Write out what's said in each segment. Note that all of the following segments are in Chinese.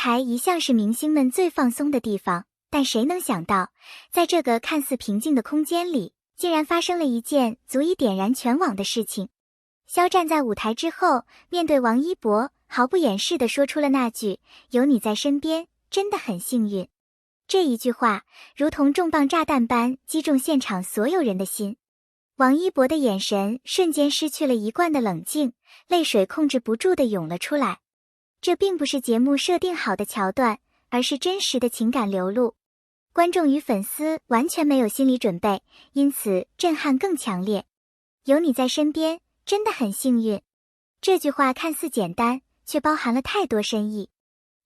台一向是明星们最放松的地方，但谁能想到，在这个看似平静的空间里，竟然发生了一件足以点燃全网的事情。肖战在舞台之后，面对王一博，毫不掩饰地说出了那句"有你在身边，真的很幸运"。这一句话，如同重磅炸弹般击中现场所有人的心。王一博的眼神瞬间失去了一贯的冷静，泪水控制不住地涌了出来。这并不是节目设定好的桥段，而是真实的情感流露。观众与粉丝完全没有心理准备，因此震撼更强烈。有你在身边，真的很幸运。这句话看似简单，却包含了太多深意。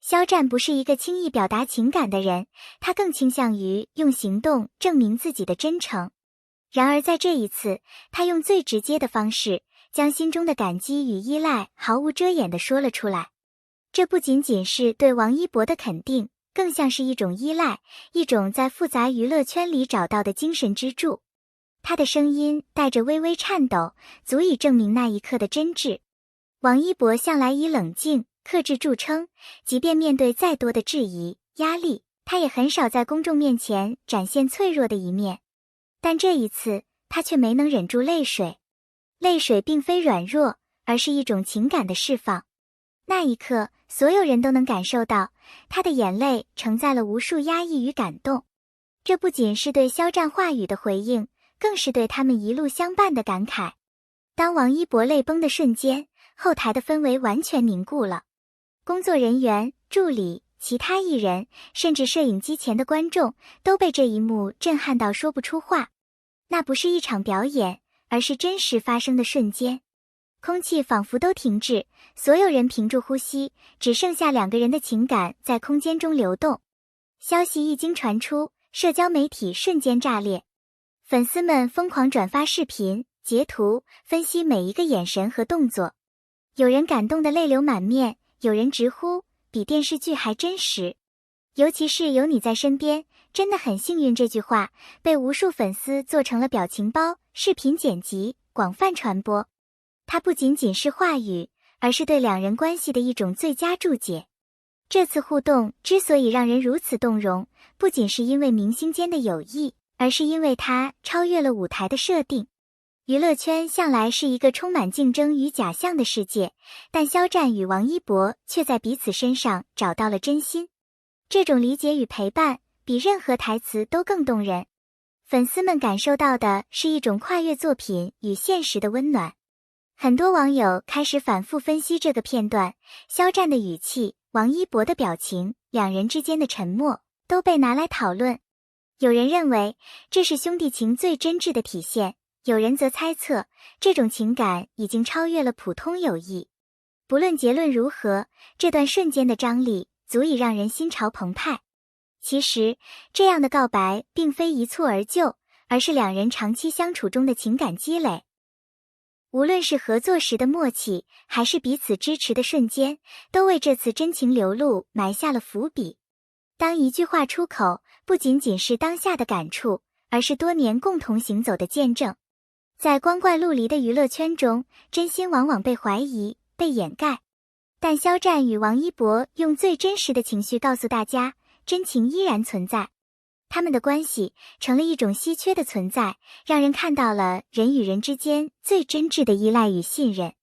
肖战不是一个轻易表达情感的人，他更倾向于用行动证明自己的真诚。然而在这一次，他用最直接的方式，将心中的感激与依赖毫无遮掩地说了出来。这不仅仅是对王一博的肯定，更像是一种依赖，一种在复杂娱乐圈里找到的精神支柱。他的声音带着微微颤抖，足以证明那一刻的真挚。王一博向来以冷静、克制著称，即便面对再多的质疑、压力，他也很少在公众面前展现脆弱的一面。但这一次，他却没能忍住泪水。泪水并非软弱，而是一种情感的释放。那一刻，所有人都能感受到，他的眼泪承载了无数压抑与感动。这不仅是对肖战话语的回应，更是对他们一路相伴的感慨。当王一博泪崩的瞬间，后台的氛围完全凝固了。工作人员、助理、其他艺人，甚至摄影机前的观众，都被这一幕震撼到说不出话。那不是一场表演，而是真实发生的瞬间。空气仿佛都停滞，所有人屏住呼吸，只剩下两个人的情感在空间中流动。消息一经传出，社交媒体瞬间炸裂，粉丝们疯狂转发视频、截图，分析每一个眼神和动作。有人感动得泪流满面，有人直呼比电视剧还真实。尤其是有你在身边，真的很幸运这句话，被无数粉丝做成了表情包、视频剪辑，广泛传播。它不仅仅是话语，而是对两人关系的一种最佳注解。这次互动之所以让人如此动容，不仅是因为明星间的友谊，而是因为它超越了舞台的设定。娱乐圈向来是一个充满竞争与假象的世界，但肖战与王一博却在彼此身上找到了真心。这种理解与陪伴，比任何台词都更动人。粉丝们感受到的是一种跨越作品与现实的温暖。很多网友开始反复分析这个片段，肖战的语气、王一博的表情，两人之间的沉默，都被拿来讨论。有人认为这是兄弟情最真挚的体现，有人则猜测这种情感已经超越了普通友谊。不论结论如何，这段瞬间的张力足以让人心潮澎湃。其实，这样的告白并非一蹴而就，而是两人长期相处中的情感积累。无论是合作时的默契，还是彼此支持的瞬间，都为这次真情流露埋下了伏笔。当一句话出口，不仅仅是当下的感触，而是多年共同行走的见证。在光怪陆离的娱乐圈中，真心往往被怀疑、被掩盖。但肖战与王一博用最真实的情绪告诉大家，真情依然存在。他们的关系成了一种稀缺的存在，让人看到了人与人之间最真挚的依赖与信任。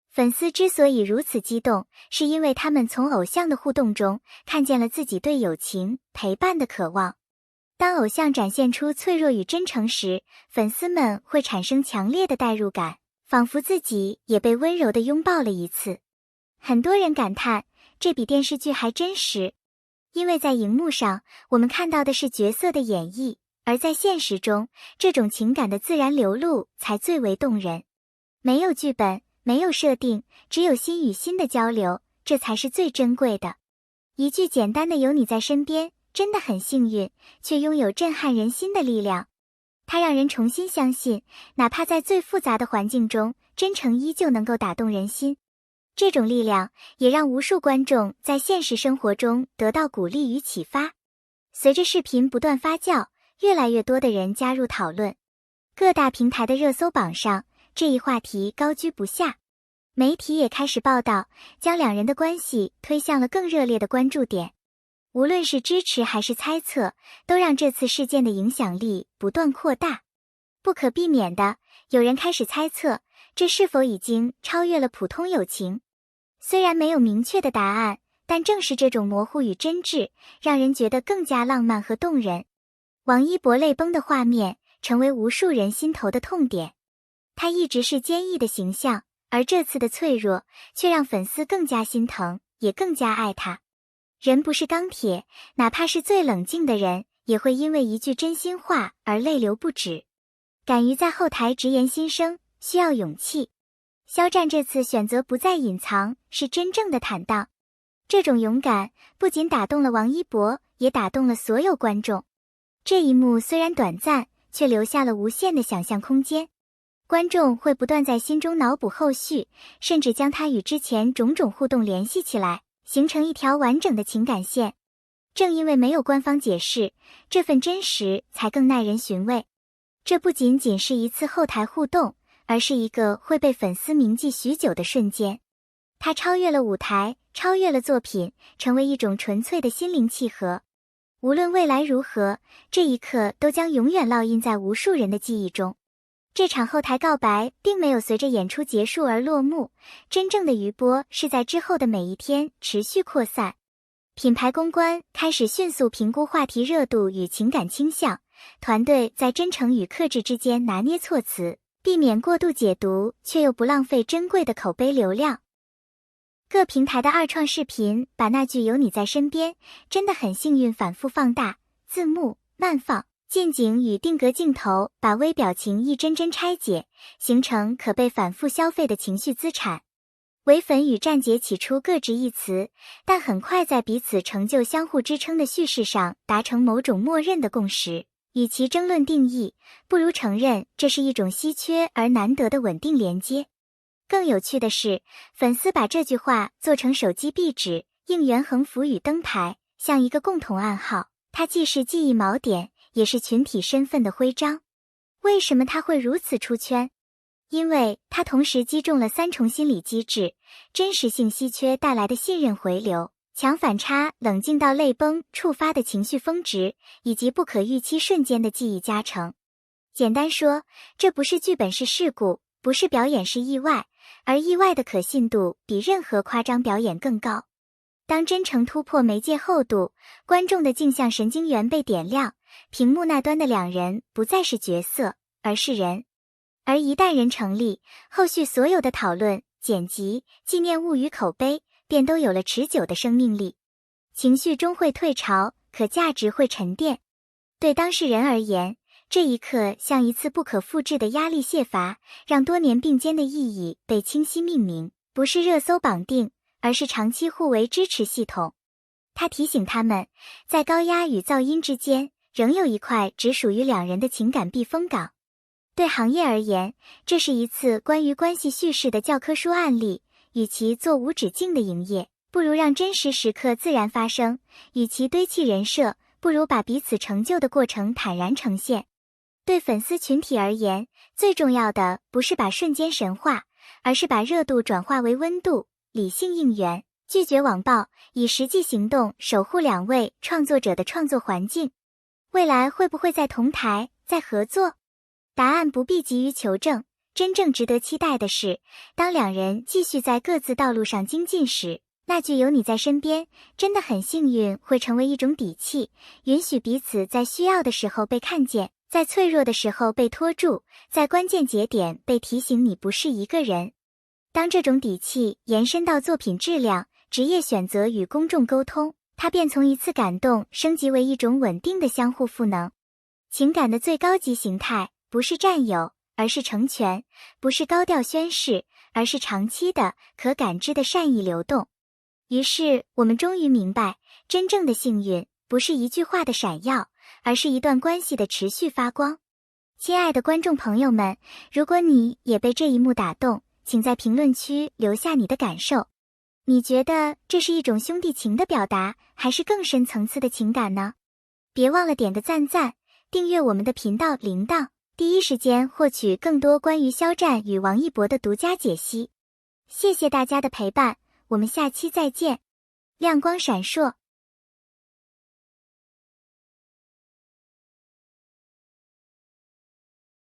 粉丝之所以如此激动，是因为他们从偶像的互动中看见了自己对友情、陪伴的渴望。当偶像展现出脆弱与真诚时，粉丝们会产生强烈的代入感，仿佛自己也被温柔地拥抱了一次。很多人感叹，这比电视剧还真实。因为在荧幕上，我们看到的是角色的演绎，而在现实中，这种情感的自然流露才最为动人。没有剧本，没有设定，只有心与心的交流，这才是最珍贵的。一句简单的有你在身边，真的很幸运，却拥有震撼人心的力量。它让人重新相信，哪怕在最复杂的环境中，真诚依旧能够打动人心。这种力量也让无数观众在现实生活中得到鼓励与启发。随着视频不断发酵，越来越多的人加入讨论。各大平台的热搜榜上，这一话题高居不下。媒体也开始报道，将两人的关系推向了更热烈的关注点。无论是支持还是猜测，都让这次事件的影响力不断扩大。不可避免的，有人开始猜测，这是否已经超越了普通友情？虽然没有明确的答案，但正是这种模糊与真挚，让人觉得更加浪漫和动人。王一博泪崩的画面成为无数人心头的痛点。他一直是坚毅的形象，而这次的脆弱却让粉丝更加心疼，也更加爱他。人不是钢铁，哪怕是最冷静的人，也会因为一句真心话而泪流不止。敢于在后台直言心声，需要勇气。肖战这次选择不再隐藏，是真正的坦荡。这种勇敢不仅打动了王一博，也打动了所有观众。这一幕虽然短暂，却留下了无限的想象空间。观众会不断在心中脑补后续，甚至将他与之前种种互动联系起来，形成一条完整的情感线。正因为没有官方解释，这份真实才更耐人寻味。这不仅仅是一次后台互动，而是一个会被粉丝铭记许久的瞬间。它超越了舞台，超越了作品，成为一种纯粹的心灵契合。无论未来如何，这一刻都将永远烙印在无数人的记忆中。这场后台告白并没有随着演出结束而落幕，真正的余波是在之后的每一天持续扩散。品牌公关开始迅速评估话题热度与情感倾向，团队在真诚与克制之间拿捏措辞，避免过度解读，却又不浪费珍贵的口碑流量。各平台的二创视频把那句有你在身边真的很幸运反复放大，字幕、慢放、近景与定格镜头把微表情一帧帧拆解，形成可被反复消费的情绪资产。唯粉与站姐起初各执一词，但很快在彼此成就相互支撑的叙事上达成某种默认的共识。与其争论定义，不如承认这是一种稀缺而难得的稳定连接。更有趣的是，粉丝把这句话做成手机壁纸、应援横幅与灯牌，像一个共同暗号。它既是记忆锚点，也是群体身份的徽章。为什么它会如此出圈？因为它同时击中了三重心理机制：真实性稀缺带来的信任回流，强反差冷静到泪崩触发的情绪峰值，以及不可预期瞬间的记忆加成。简单说，这不是剧本是事故，不是表演是意外，而意外的可信度比任何夸张表演更高。当真诚突破媒介厚度，观众的镜像神经元被点亮，屏幕那端的两人不再是角色，而是人。而一旦人成立，后续所有的讨论、剪辑、纪念物与口碑便都有了持久的生命力。情绪终会退潮，可价值会沉淀。对当事人而言，这一刻像一次不可复制的压力泄乏，让多年并肩的意义被清晰命名，不是热搜绑定，而是长期互为支持系统。它提醒他们，在高压与噪音之间，仍有一块只属于两人的情感避风港。对行业而言，这是一次关于关系叙事的教科书案例。与其做无止境的营业，不如让真实时刻自然发生；与其堆砌人设，不如把彼此成就的过程坦然呈现。对粉丝群体而言，最重要的不是把瞬间神化，而是把热度转化为温度，理性应援，拒绝网暴，以实际行动守护两位创作者的创作环境。未来会不会再同台、再合作？答案不必急于求证，真正值得期待的是，当两人继续在各自道路上精进时，那句有你在身边真的很幸运会成为一种底气，允许彼此在需要的时候被看见，在脆弱的时候被拖住，在关键节点被提醒你不是一个人。当这种底气延伸到作品质量、职业选择与公众沟通，它便从一次感动升级为一种稳定的相互赋能。情感的最高级形态不是占有，而是成全；不是高调宣示，而是长期的、可感知的善意流动。于是，我们终于明白，真正的幸运不是一句话的闪耀，而是一段关系的持续发光。亲爱的观众朋友们，如果你也被这一幕打动，请在评论区留下你的感受。你觉得这是一种兄弟情的表达，还是更深层次的情感呢？别忘了点个赞，订阅我们的频道铃铛，第一时间获取更多关于肖战与王一博的独家解析。谢谢大家的陪伴，我们下期再见。亮光闪烁。